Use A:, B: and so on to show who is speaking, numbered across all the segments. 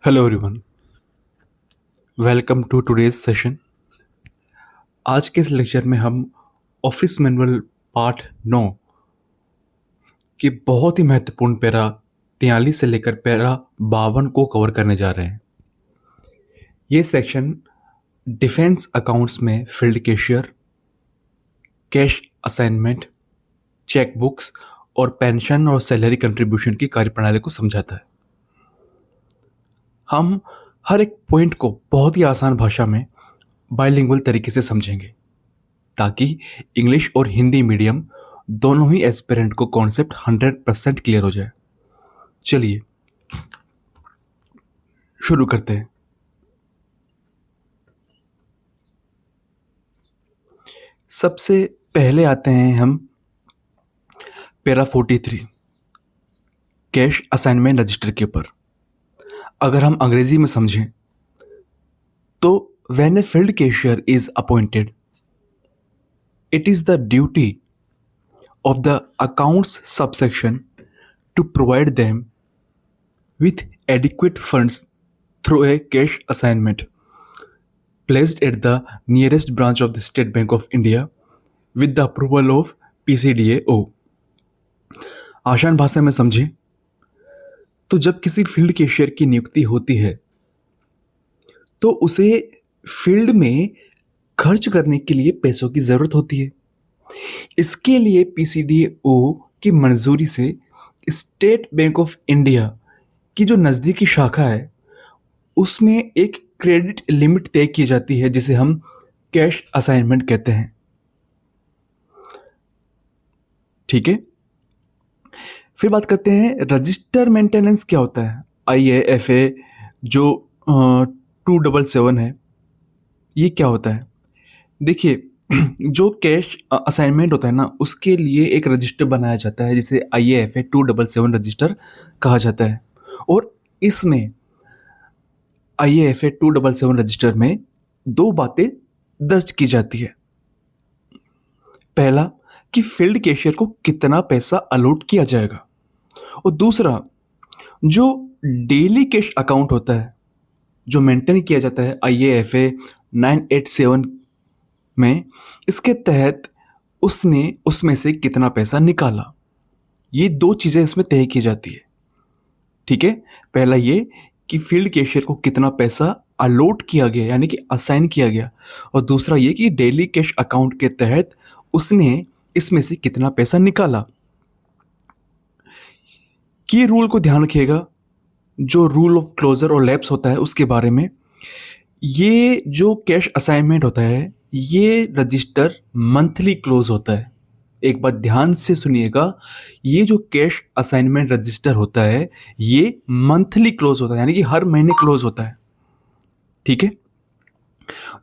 A: Hello everyone, welcome to today's session. आज के इस लेक्चर में हम ऑफिस मैनुअल पार्ट 9 के बहुत ही महत्वपूर्ण पैरा 43 से लेकर पैरा 52 को कवर करने जा रहे हैं। ये सेक्शन डिफेंस अकाउंट्स में field cashier, cash assignment, cheque books और पेंशन और सैलरी कंट्रीब्यूशन की कार्यप्रणाली को समझाता है। हम हर एक पॉइंट को बहुत ही आसान भाषा में बाइलिंगुअल तरीके से समझेंगे ताकि इंग्लिश और हिंदी मीडियम दोनों ही एस्पिरेंट को कॉन्सेप्ट 100% क्लियर हो जाए। चलिए शुरू करते हैं। सबसे पहले आते हैं हम पैरा 43 कैश असाइनमेंट रजिस्टर के ऊपर। अगर हम अंग्रेजी में समझें तो when a field cashier is appointed, it is the duty of the accounts subsection to provide them with adequate funds through a cash assignment placed at the nearest branch of the State Bank of India with the approval of PCDAO। आसान भाषा में समझें तो जब किसी field cashier की नियुक्ति होती है तो उसे फील्ड में खर्च करने के लिए पैसों की जरूरत होती है। इसके लिए पीसीडीओ की मंजूरी से स्टेट बैंक ऑफ इंडिया की जो नज़दीकी शाखा है उसमें एक क्रेडिट लिमिट तय की जाती है जिसे हम कैश असाइनमेंट कहते हैं। ठीक है, फिर बात करते हैं रजिस्टर मेंटेनेंस क्या होता है। IAFA जो 277 है, ये क्या होता है? देखिए, जो कैश असाइनमेंट होता है ना, उसके लिए एक रजिस्टर बनाया जाता है जिसे IAFA 277 रजिस्टर कहा जाता है। और इसमें IAFA 277 रजिस्टर में दो बातें दर्ज की जाती है। पहला कि फील्ड कैशियर को कितना पैसा अलॉट किया जाएगा, और दूसरा जो डेली कैश अकाउंट होता है जो मेंटेन किया जाता है IAFA 987 में, इसके तहत उसने उसमें से कितना पैसा निकाला। ये दो चीज़ें इसमें तय की जाती है। ठीक है, पहला ये कि फील्ड कैशियर को कितना पैसा अलॉट किया गया यानी कि असाइन किया गया, और दूसरा ये कि डेली कैश अकाउंट के तहत उसने इसमें से कितना पैसा निकाला। कि रूल को ध्यान रखिएगा, जो रूल ऑफ क्लोजर और लैप्स होता है उसके बारे में। ये जो कैश असाइनमेंट होता है ये रजिस्टर मंथली क्लोज होता है। एक बात ध्यान से सुनिएगा, ये जो कैश असाइनमेंट रजिस्टर होता है ये मंथली क्लोज होता है यानी कि हर महीने क्लोज होता है। ठीक है,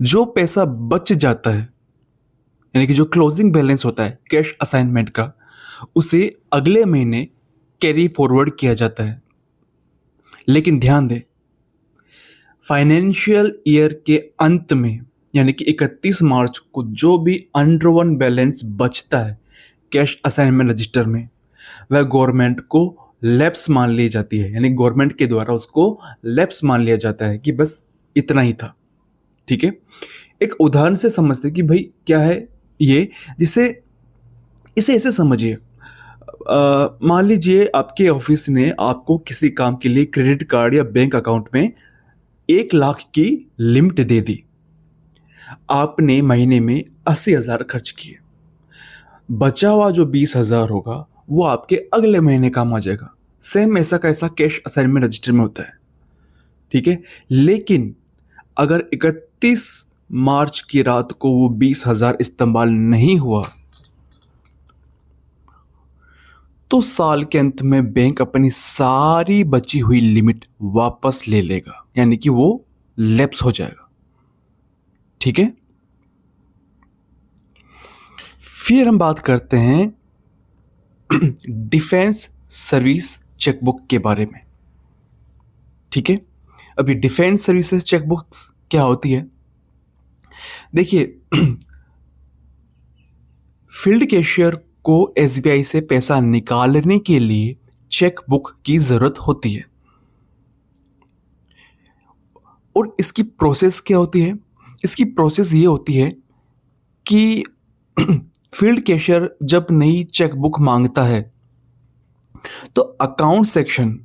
A: जो पैसा बच जाता है यानी कि जो क्लोजिंग बैलेंस होता है कैश असाइनमेंट का, उसे अगले महीने कैरी फॉरवर्ड किया जाता है। लेकिन ध्यान दें, फाइनेंशियल ईयर के अंत में यानी कि 31 मार्च को जो भी अनड्रॉन बैलेंस बचता है कैश असाइनमेंट रजिस्टर में, वह गवर्नमेंट को लैप्स मान ली जाती है, यानी गवर्नमेंट के द्वारा उसको लैप्स मान लिया जाता है कि बस इतना ही था। ठीक है, एक उदाहरण से समझते कि भाई क्या है ये, जिसे इसे ऐसे समझिए। मान लीजिए आपके ऑफिस ने आपको किसी काम के लिए क्रेडिट कार्ड या बैंक अकाउंट में 1 लाख की लिमिट दे दी। आपने महीने में 80,000 खर्च किए, बचा हुआ जो 20,000 होगा वो आपके अगले महीने काम आ जाएगा। सेम ऐसा का ऐसा कैश असाइनमेंट रजिस्टर में होता है। ठीक है, लेकिन अगर 31 मार्च की रात को वो 20,000 इस्तेमाल नहीं हुआ तो साल के अंत में बैंक अपनी सारी बची हुई लिमिट वापस ले लेगा, यानी कि वो लैप्स हो जाएगा। ठीक है, फिर हम बात करते हैं डिफेंस सर्विस चेकबुक के बारे में। ठीक है, अभी डिफेंस सर्विसेज चेकबुक्स क्या होती है? देखिए, फील्ड कैशियर को SBI से पैसा निकालने के लिए चेक बुक की जरूरत होती है। और इसकी प्रोसेस क्या होती है? इसकी प्रोसेस ये होती है कि फील्ड कैशियर जब नई चेकबुक मांगता है तो अकाउंट सेक्शन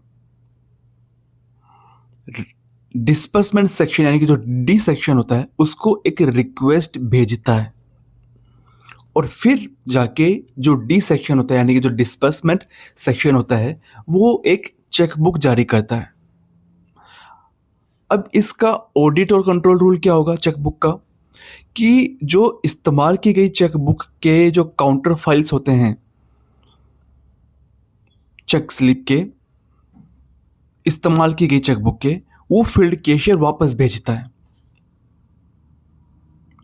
A: डिस्बर्समेंट सेक्शन यानी कि जो डी सेक्शन होता है उसको एक रिक्वेस्ट भेजता है और फिर जाके जो डी सेक्शन होता है यानी कि जो डिस्बर्समेंट सेक्शन होता है वो एक चेकबुक जारी करता है। अब इसका ऑडिट और कंट्रोल रूल क्या होगा चेकबुक का कि जो इस्तेमाल की गई चेकबुक के जो काउंटर फाइल्स होते हैं चेक स्लिप के इस्तेमाल की गई चेकबुक के वो फील्ड कैशियर वापस भेजता है।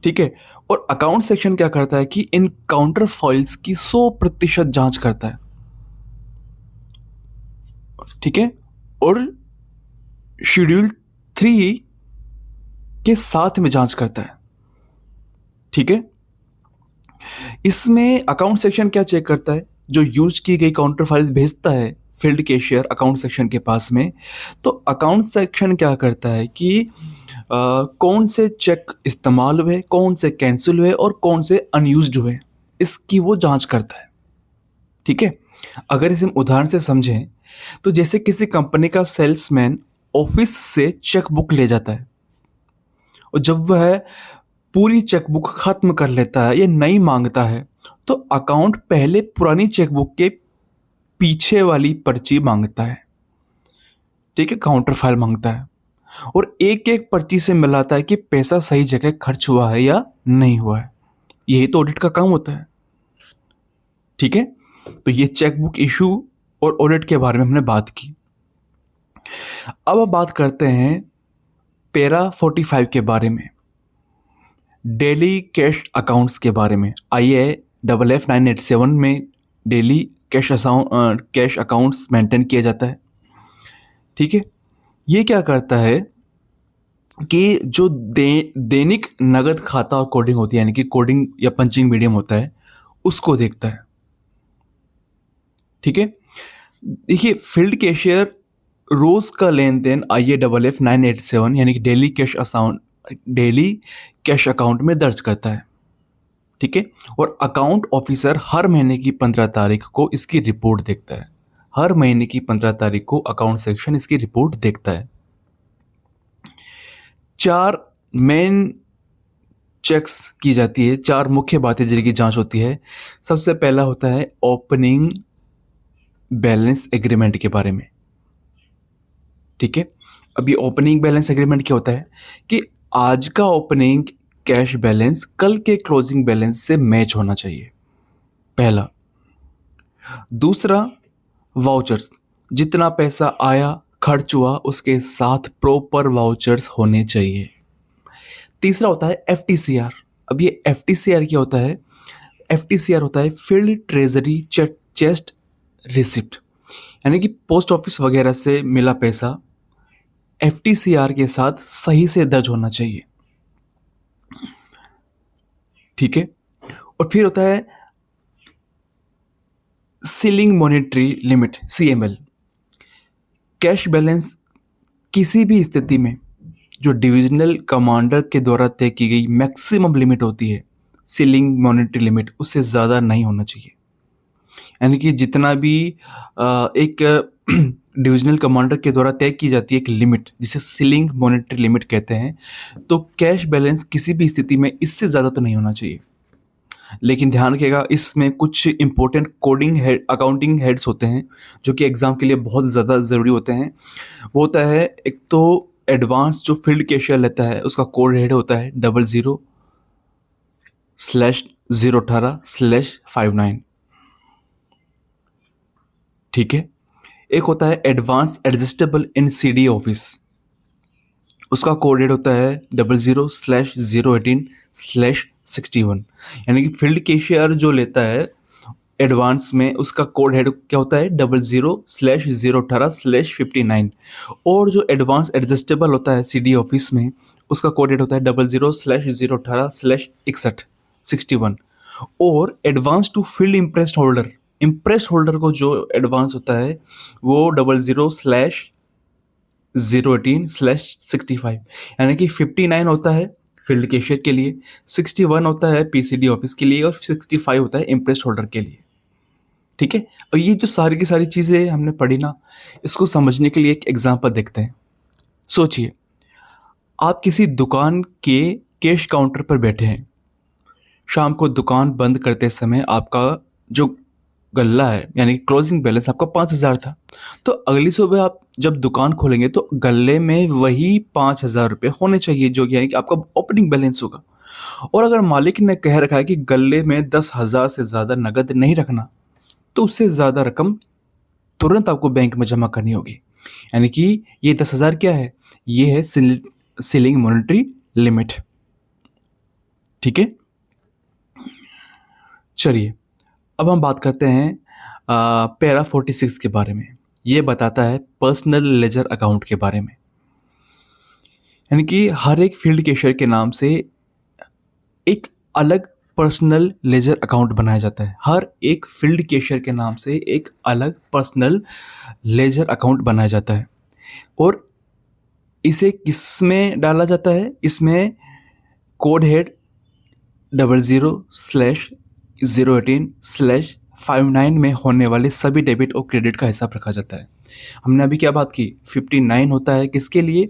A: ठीक है। और अकाउंट सेक्शन क्या करता है कि इन काउंटर फाइल्स की 100% जांच करता है। ठीक है। और शेड्यूल 3 के साथ में जांच करता है। ठीक है। इसमें अकाउंट सेक्शन क्या चेक करता है? जो यूज की गई काउंटर फाइल भेजता है फील्ड कैशियर अकाउंट सेक्शन के पास में, तो अकाउंट सेक्शन क्या करता है कि कौन से चेक इस्तेमाल हुए, कौन से कैंसिल हुए और कौन से अनयूज्ड हुए, इसकी वो जांच करता है। ठीक है। अगर इसे हम उदाहरण से समझें तो जैसे किसी कंपनी का सेल्समैन ऑफिस से चेक बुक ले जाता है और जब वह पूरी चेकबुक खत्म कर लेता है या नई मांगता है तो अकाउंट पहले पुरानी चेकबुक के पीछे वाली पर्ची मांगता है। ठीक है। काउंटर फाइल मांगता है और एक एक पर्ची से मिलाता है कि पैसा सही जगह खर्च हुआ है या नहीं हुआ है। यही तो ऑडिट का काम होता है। ठीक है। तो ये चेकबुक इशू और ऑडिट के बारे में हमने बात की। अब हम बात करते हैं पैरा 45 के बारे में, डेली कैश अकाउंट्स के बारे में। IAFF 987 में डेली कैश अकाउंट्स मेंटेन किया जाता है। ठीक है। ये क्या करता है कि जो दैनिक नगद खाता और कोडिंग होती है यानी कि कोडिंग या पंचिंग मीडियम होता है उसको देखता है। ठीक है। देखिए फील्ड कैशियर रोज का लेन देन IAFF 987 यानी कि डेली कैश अकाउंट में दर्ज करता है। ठीक है। और अकाउंट ऑफिसर हर महीने की 15 तारीख को इसकी रिपोर्ट देखता है। हर महीने की 15 तारीख को अकाउंट सेक्शन इसकी रिपोर्ट देखता है। 4 मेन चेक्स की जाती है, 4 मुख्य बातें जिनकी जांच होती है। सबसे पहला होता है ओपनिंग बैलेंस एग्रीमेंट के बारे में। ठीक है। अब ये ओपनिंग बैलेंस एग्रीमेंट क्या होता है कि आज का ओपनिंग कैश बैलेंस कल के क्लोजिंग बैलेंस से मैच होना चाहिए, पहला। दूसरा, वाउचर्स, जितना पैसा आया खर्च हुआ उसके साथ प्रॉपर वाउचर्स होने चाहिए। तीसरा होता है FTCR। अब ये FTCR क्या होता है? FTCR होता है फील्ड ट्रेजरी चेस्ट रिसिप्ट, यानी कि पोस्ट ऑफिस वगैरह से मिला पैसा FTCR के साथ सही से दर्ज होना चाहिए। ठीक है। और फिर होता है ceiling monetary limit CML। Cash balance किसी भी स्थिति में जो डिविजनल कमांडर के द्वारा तय की गई मैक्सिमम लिमिट होती है, सीलिंग मॉनेटरी लिमिट, उससे ज़्यादा नहीं होना चाहिए। यानी कि जितना भी एक डिविजनल कमांडर के द्वारा तय की जाती है एक लिमिट जिसे सीलिंग मॉनेटरी लिमिट कहते हैं, तो कैश बैलेंस किसी भी स्थिति में इससे ज़्यादा तो नहीं होना चाहिए। लेकिन ध्यान रखिएगा इसमें कुछ इंपॉर्टेंट अकाउंटिंग हेड्स होते हैं जो कि एग्जाम के लिए बहुत ज़्यादा ज़रूरी होते हैं। वो होता है एक तो एडवांस जो फील्ड कैशियर लेता है उसका कोड हेड होता है 00/018/59। ठीक है। एक होता है एडवांस एडजस्टेबल इन CD ऑफिस, उसका कोड हेड होता है 00/018/61। यानी कि फील्ड कैशियर जो लेता है एडवांस में उसका कोड हेड क्या होता है 00/018/59। और जो एडवांस एडजस्टेबल होता है CD ऑफिस में उसका कोड हेड होता है 00/018/61। और advance to field imprest holder को जो एडवांस होता है वो 00/ 018/65, यानी कि 59 होता है फील्ड कैशियर के लिए, 61 होता है पीसीडी ऑफिस के लिए और 65 होता है इम्प्रेस होल्डर के लिए। ठीक है, और ये जो सारी की सारी चीज़ें हमने पढ़ी ना, इसको समझने के लिए एक एग्जांपल देखते हैं। सोचिए, आप किसी दुकान के कैश काउंटर पर बैठे हैं। शाम को दुकान बंद करते समय आपका जो गल्ला है, यानी क्लोजिंग बैलेंस आपका 5,000 था। तो अगली सुबह आप जब दुकान खोलेंगे तो गल्ले में वही 5,000 रुपये होने चाहिए, जो यानी कि आपका ओपनिंग बैलेंस होगा। और अगर मालिक ने कह रखा है कि गल्ले में 10,000 से ज़्यादा नगद नहीं रखना, तो उससे ज़्यादा रकम तुरंत आपको बैंक में जमा करनी होगी। यानी कि ये 10,000 क्या है? ये है सीलिंग मॉनेटरी लिमिट। ठीक है, चलिए अब हम बात करते हैं पैरा 46 के बारे में। ये बताता है पर्सनल लेजर अकाउंट के बारे में। यानी कि हर एक फील्ड कैशियर के नाम से एक अलग पर्सनल लेजर अकाउंट बनाया जाता है। हर एक फील्ड कैशियर के नाम से एक अलग पर्सनल लेजर अकाउंट बनाया जाता है। और इसे किस में डाला जाता है? इसमें कोड हेड 00/018/59 में होने वाले सभी डेबिट और क्रेडिट का हिसाब रखा जाता है। हमने अभी क्या बात की? 59 होता है किसके लिए?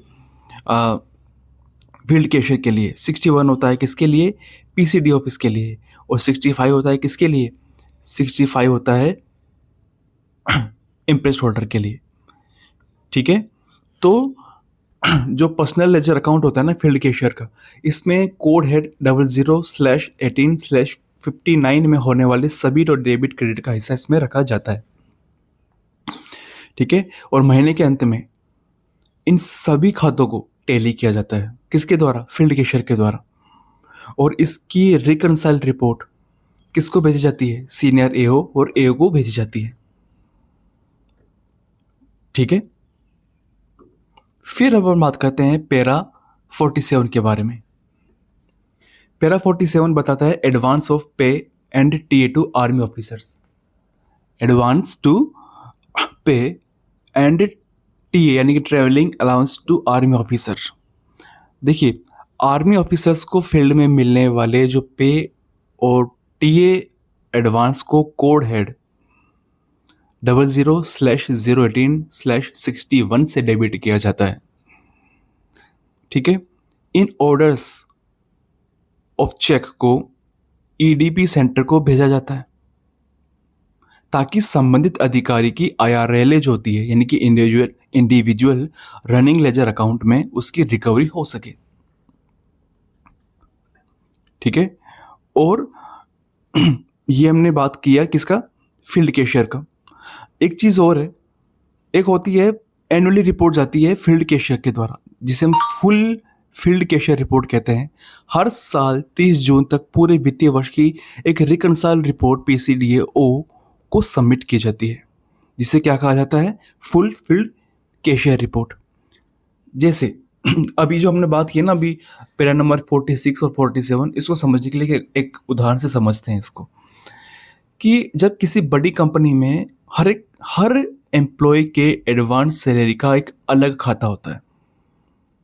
A: फील्ड कैशियर के लिए। 61 होता है किसके लिए? पीसीडी ऑफिस के लिए। और 65 होता है किसके लिए? 65 होता है इम्प्रेस होल्डर के लिए। ठीक है, तो जो पर्सनल लेजर अकाउंट होता है ना फील्ड कैशियर का, इसमें कोड हेड 00/18/59 में होने वाले सभी तो डेबिट क्रेडिट का हिस्सा इसमें रखा जाता है। ठीक है, और महीने के अंत में इन सभी खातों को टैली किया जाता है। किसके द्वारा? फील्ड कैशियर के द्वारा। और इसकी रिकंसाइल रिपोर्ट किसको भेजी जाती है? सीनियर एओ और एओ को भेजी जाती है। ठीक है, फिर अब हम बात करते हैं पैरा 47 के बारे में। पैरा 47 बताता है advance of pay and TA to army officers. Advance to pay and TA यानी कि travelling allowance to army officer. देखिए, आर्मी ऑफिसर्स को फील्ड में मिलने वाले जो पे और टीए एडवांस को कोड हेड 00/018/61 से डेबिट किया जाता है। ठीक है, इन ऑर्डर्स ऑफ चेक को ईडीपी सेंटर को भेजा जाता है ताकि संबंधित अधिकारी की आईआरएल जो होती है, यानी कि इंडिविजुअल रनिंग लेजर अकाउंट में उसकी रिकवरी हो सके। ठीक है, और ये हमने बात किया किसका? फील्ड कैशियर का। एक चीज़ और है, एक होती है एनुअली रिपोर्ट जाती है फील्ड कैशियर के द्वारा, जिसे हम फुल फील्ड कैशियर रिपोर्ट कहते हैं। हर साल 30 जून तक पूरे वित्तीय वर्ष की एक रिकंसाइल रिपोर्ट पीसीडीओ को सबमिट की जाती है, जिसे क्या कहा जाता है? Full field cashier report. जैसे अभी जो हमने बात की ना, अभी पैरा नंबर 46 और 47, इसको समझने के लिए एक उदाहरण से समझते हैं इसको, कि जब किसी बड़ी कंपनी में हर एम्प्लॉय के एडवांस सैलरी का एक अलग खाता होता है,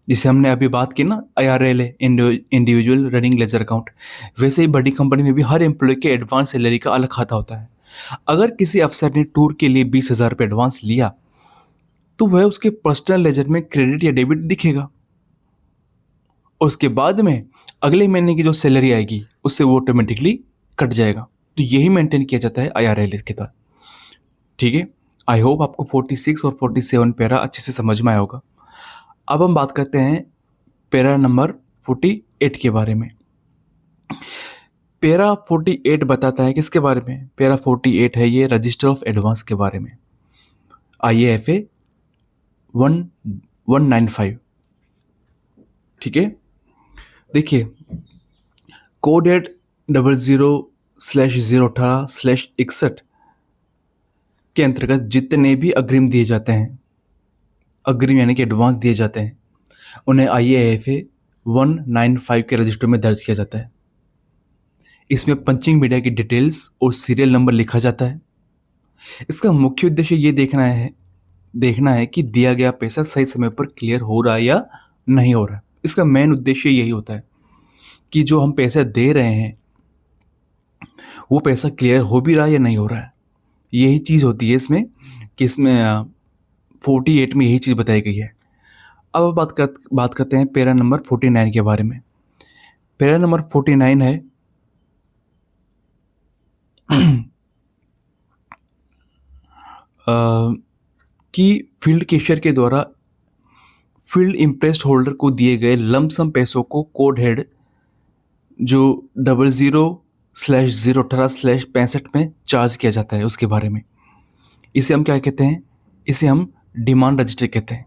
A: जिसे हमने अभी बात की ना, IRL है, इंडिविजुअल रनिंग लेजर अकाउंट। वैसे ही बड़ी कंपनी में भी हर एम्प्लॉय के एडवांस सैलरी का अलग खाता होता है। अगर किसी अफसर ने टूर के लिए 20,000 रुपये एडवांस लिया, तो वह उसके पर्सनल लेजर में क्रेडिट या डेबिट दिखेगा। और उसके बाद में अगले महीने की जो सैलरी आएगी उससे वो ऑटोमेटिकली कट जाएगा। तो यही मेंटेन किया जाता है IRL के तहत। ठीक है, आई होप आपको 46 और 47 पैरा अच्छे से समझ में आया होगा। अब हम बात करते हैं पैरा नंबर 48 के बारे में। पैरा 48 बताता है किसके बारे में? पैरा 48 है ये रजिस्टर ऑफ एडवांस के बारे में, IAFA 1195। ठीक है, देखिए, कोड एड 00/018/61 के अंतर्गत जितने भी अग्रिम दिए जाते हैं, अग्रिम यानी कि एडवांस दिए जाते हैं, उन्हें IAFA 195 के रजिस्टर में दर्ज किया जाता है। इसमें पंचिंग मीडिया की डिटेल्स और सीरियल नंबर लिखा जाता है। इसका मुख्य उद्देश्य ये देखना है देखना है कि दिया गया पैसा सही समय पर क्लियर हो रहा है या नहीं हो रहा है। इसका मेन उद्देश्य यही होता है कि जो हम पैसे दे रहे हैं वो पैसा क्लियर हो भी रहा है या नहीं हो रहा है। यही चीज़ होती है इसमें कि इसमें 48 में यही चीज़ बताई गई है। अब बात करते हैं पैरा नंबर 49 के बारे में। पैरा नंबर 49 है कि फील्ड कैशियर के द्वारा फील्ड इम्प्रेस्ड होल्डर को दिए गए लमसम पैसों को कोड हेड जो 00/018/65 में चार्ज किया जाता है उसके बारे में। इसे हम क्या कहते हैं? इसे हम डिमांड रजिस्टर कहते हैं।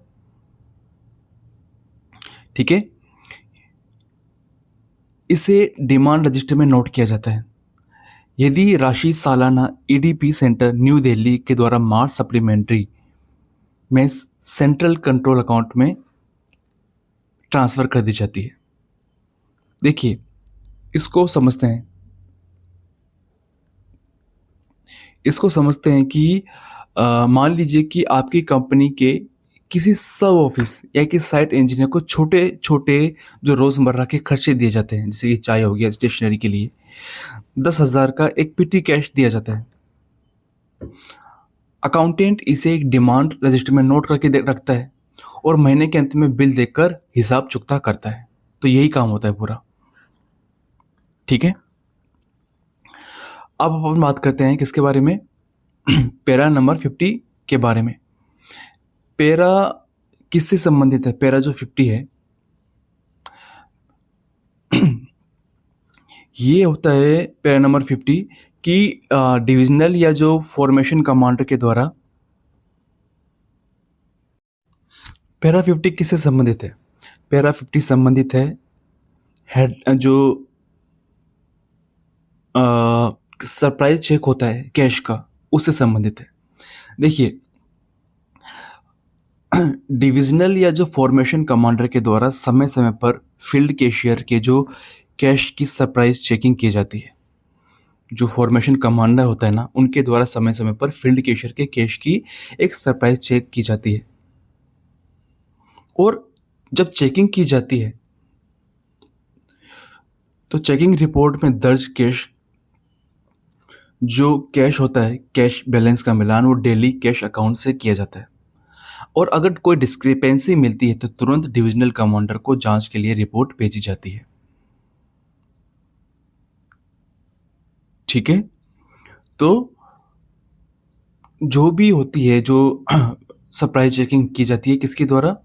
A: ठीक है, इसे डिमांड रजिस्टर में नोट किया जाता है। यदि राशि सालाना ईडीपी सेंटर न्यू दिल्ली के द्वारा मार्च सप्लीमेंट्री में सेंट्रल कंट्रोल अकाउंट में ट्रांसफ़र कर दी जाती है। देखिए, इसको समझते हैं कि मान लीजिए कि आपकी कंपनी के किसी सब ऑफिस या किसी साइट इंजीनियर को छोटे छोटे जो रोज़मर्रा के खर्चे दिए जाते हैं, जैसे कि चाय हो गया, स्टेशनरी के लिए 10,000 का एक पेटी कैश दिया जाता है। अकाउंटेंट इसे एक डिमांड रजिस्टर में नोट करके रखता है और महीने के अंत में बिल देकर हिसाब चुकता करता है। तो यही काम होता है पूरा। ठीक है, अब अपन बात करते हैं किसके बारे में? पैरा नंबर 50 के बारे में। पैरा किससे संबंधित है? पैरा जो 50 है ये होता है पैरा नंबर 50 कि डिविजनल या जो फॉर्मेशन कमांडर के द्वारा पैरा 50 किससे संबंधित है? पैरा 50 संबंधित है हेड जो सरप्राइज चेक होता है कैश का, उससे संबंधित है। देखिए, डिविजनल या जो फॉर्मेशन कमांडर के द्वारा समय समय पर फील्ड कैशियर के जो कैश की सरप्राइज चेकिंग की जाती है। जो फॉर्मेशन कमांडर होता है ना, उनके द्वारा समय समय पर फील्ड कैशियर के कैश की एक सरप्राइज चेक की जाती है। और जब चेकिंग की जाती है तो चेकिंग रिपोर्ट में दर्ज कैश जो कैश होता है, कैश बैलेंस का मिलान वो डेली कैश अकाउंट से किया जाता है। और अगर कोई डिस्क्रिपेंसी मिलती है तो तुरंत डिविजनल कमांडर को जांच के लिए रिपोर्ट भेजी जाती है। ठीक है, तो जो भी होती है जो सरप्राइज चेकिंग की जाती है किसके द्वारा?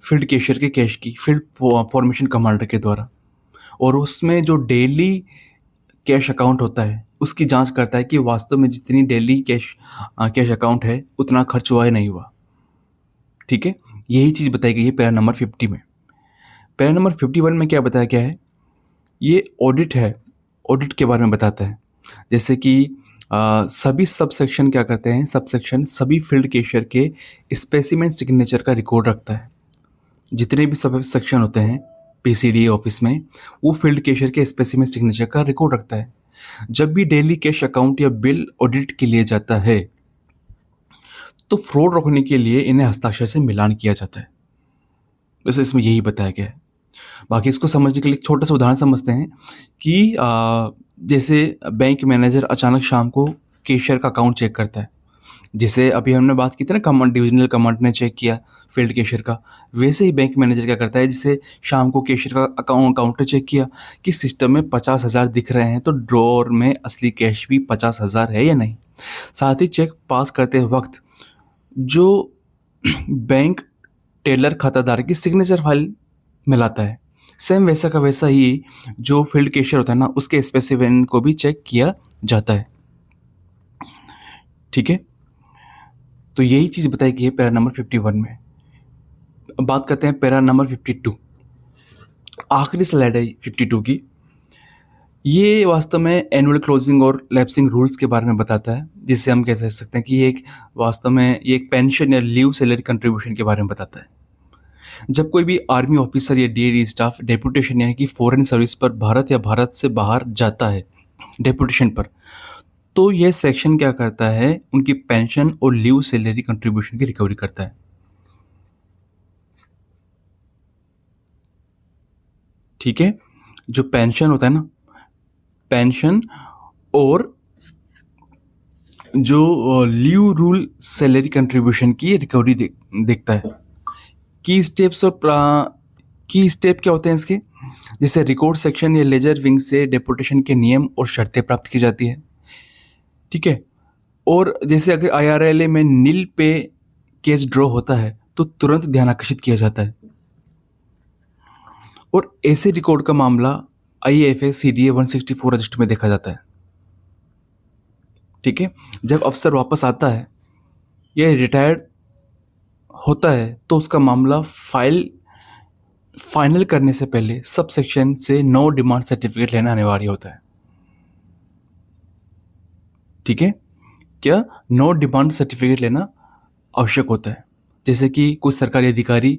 A: फील्ड कैशियर के कैश की, फील्ड फॉर्मेशन कमांडर के द्वारा। और उसमें जो डेली कैश अकाउंट होता है उसकी जांच करता है कि वास्तव में जितनी डेली कैश अकाउंट है उतना खर्च हुआ है नहीं हुआ। ठीक है, यही चीज़ बताई गई है पैरा नंबर 50 में। पैरा नंबर 51 में क्या बताया गया है? ये ऑडिट है, ऑडिट के बारे में बताता है। जैसे कि सभी सब सेक्शन क्या करते हैं? सब सेक्शन सभी फील्ड कैशियर के स्पेसिमेन सिग्नेचर का रिकॉर्ड रखता है। जितने भी सब सेक्शन होते हैं पीसीडी ऑफिस में, वो फील्ड कैशियर के स्पेसिमेन सिग्नेचर का रिकॉर्ड रखता है। जब भी डेली कैश अकाउंट या बिल ऑडिट के लिए जाता है तो फ्रॉड रोकने के लिए इन्हें हस्ताक्षर से मिलान किया जाता है। वैसे इसमें यही बताया गया है। बाकी इसको समझने के लिए एक छोटा सा उदाहरण समझते हैं कि जैसे बैंक मैनेजर अचानक शाम को कैशियर का अकाउंट चेक करता है। जैसे अभी हमने बात की थी ना, डिविजनल कमांडर ने चेक किया फील्ड कैशियर का, वैसे ही बैंक मैनेजर क्या करता है, जैसे शाम को कैशियर का काउंटर चेक किया कि सिस्टम में 50,000 दिख रहे हैं तो ड्रॉअर में असली कैश भी 50,000 है या नहीं। साथ ही चेक पास करते वक्त जो बैंक टेलर खातादार की सिग्नेचर फाइल मिलाता है, सेम वैसा का वैसा ही जो फील्ड कैशियर होता है ना, उसके स्पेसिफिकेशन को भी चेक किया जाता है। ठीक है, तो यही चीज़ बताई गई है पैरा नंबर 51 में। अब बात करते हैं पैरा नंबर 52। आखिरी स्लाइड है 52 की। ये वास्तव में एनुअल क्लोजिंग और लैप्सिंग रूल्स के बारे में बताता है, जिससे हम कह सकते हैं कि ये एक वास्तव में ये एक पेंशन या लीव सैलरी कंट्रीब्यूशन के बारे में बताता है। जब कोई भी आर्मी ऑफिसर या डीएडी स्टाफ डेपुटेशन यानी कि फॉरेन सर्विस पर भारत या भारत से बाहर जाता है डेपुटेशन पर, तो यह सेक्शन क्या करता है, उनकी पेंशन और लीव सैलरी कंट्रीब्यूशन की रिकवरी करता है। ठीक है, जो पेंशन होता है ना, पेंशन और जो लीव रूल सैलरी कंट्रीब्यूशन की रिकवरी देखता है। की स्टेप्स और की स्टेप क्या होते हैं इसके, जैसे रिकॉर्ड सेक्शन या लेजर विंग से डेपुटेशन के नियम और शर्तें प्राप्त की जाती है। ठीक है, और जैसे अगर IRLA में नील पे केस ड्रॉ होता है तो तुरंत ध्यान आकर्षित किया जाता है। और ऐसे रिकॉर्ड का मामला IAFA CDA 164 रजिस्टर में देखा जाता है। ठीक है, जब अफसर वापस आता है या रिटायर्ड होता है तो उसका मामला फाइनल करने से पहले सब सेक्शन से नो डिमांड सर्टिफिकेट लेना अनिवार्य होता है। ठीक है, क्या नो डिमांड सर्टिफिकेट लेना आवश्यक होता है। जैसे कि कुछ सरकारी अधिकारी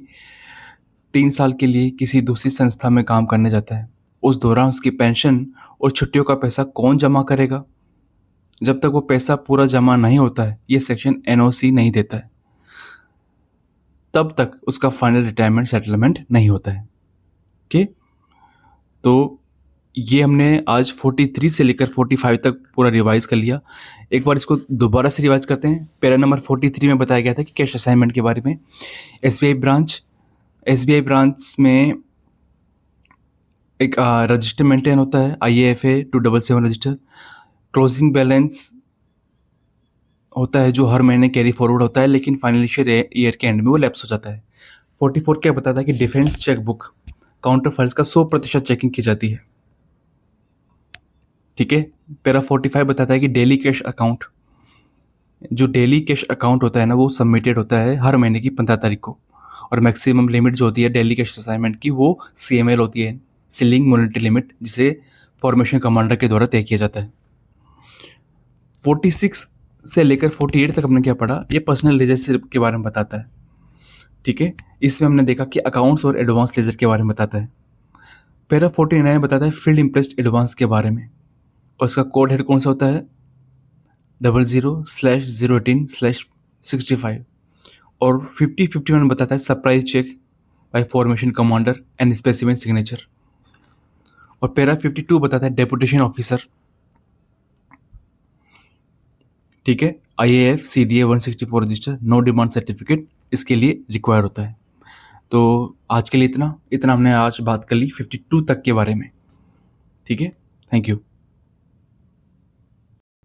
A: 3 साल के लिए किसी दूसरी संस्था में काम करने जाता है, उस दौरान उसकी पेंशन और छुट्टियों का पैसा कौन जमा करेगा। जब तक वो पैसा पूरा जमा नहीं होता है, ये सेक्शन NOC नहीं देता है, तब तक उसका फाइनल रिटायरमेंट सेटलमेंट नहीं होता है। ओके, तो ये हमने आज 43 से लेकर 45 तक पूरा रिवाइज कर लिया। एक बार इसको दोबारा से रिवाइज करते हैं। पैरा नंबर 43 में बताया गया था कि कैश असाइनमेंट के बारे में। SBI ब्रांच में एक रजिस्टर मेंटेन होता है, IAFA 277 रजिस्टर। क्लोजिंग बैलेंस होता है जो हर महीने कैरी फॉरवर्ड होता है, लेकिन फाइनेंशियल ईयर के एंड में वो लैप्स हो जाता है। 44 क्या बताता है कि डिफेंस चेकबुक काउंटर फाइल्स का 100% चेकिंग की जाती है। ठीक है, पैरा 45 बताता है कि डेली कैश अकाउंट, जो डेली कैश अकाउंट होता है ना, वो सबमिटेड होता है हर महीने की 15 तारीख को। और मैक्सिमम लिमिट जो होती है डेली कैश असाइनमेंट की, वो CML होती है, सीलिंग मॉनिटरी लिमिट, जिसे फॉर्मेशन कमांडर के द्वारा तय किया जाता है। 46 से लेकर 48 तक हमने क्या पढ़ा, ये पर्सनल लेजर के बारे में बताता है। ठीक है, इसमें हमने देखा कि अकाउंट्स और एडवांस लेजर के बारे में बताता है। पैरा 49 बताता है फील्ड इम्प्रेस्ड एडवांस के बारे में, और इसका कोड हेड कौन सा होता है, 00/018/65। और 50-51 बताता है surprise cheque by formation commander and specimen signature. और पैरा 52 बताता है डेपुटेशन ऑफिसर। ठीक है, IAF CDA 164 register, no demand certificate इसके लिए रिक्वायर होता है। तो आज के लिए इतना हमने आज बात कर ली 52 तक के बारे में। ठीक है, थैंक यू।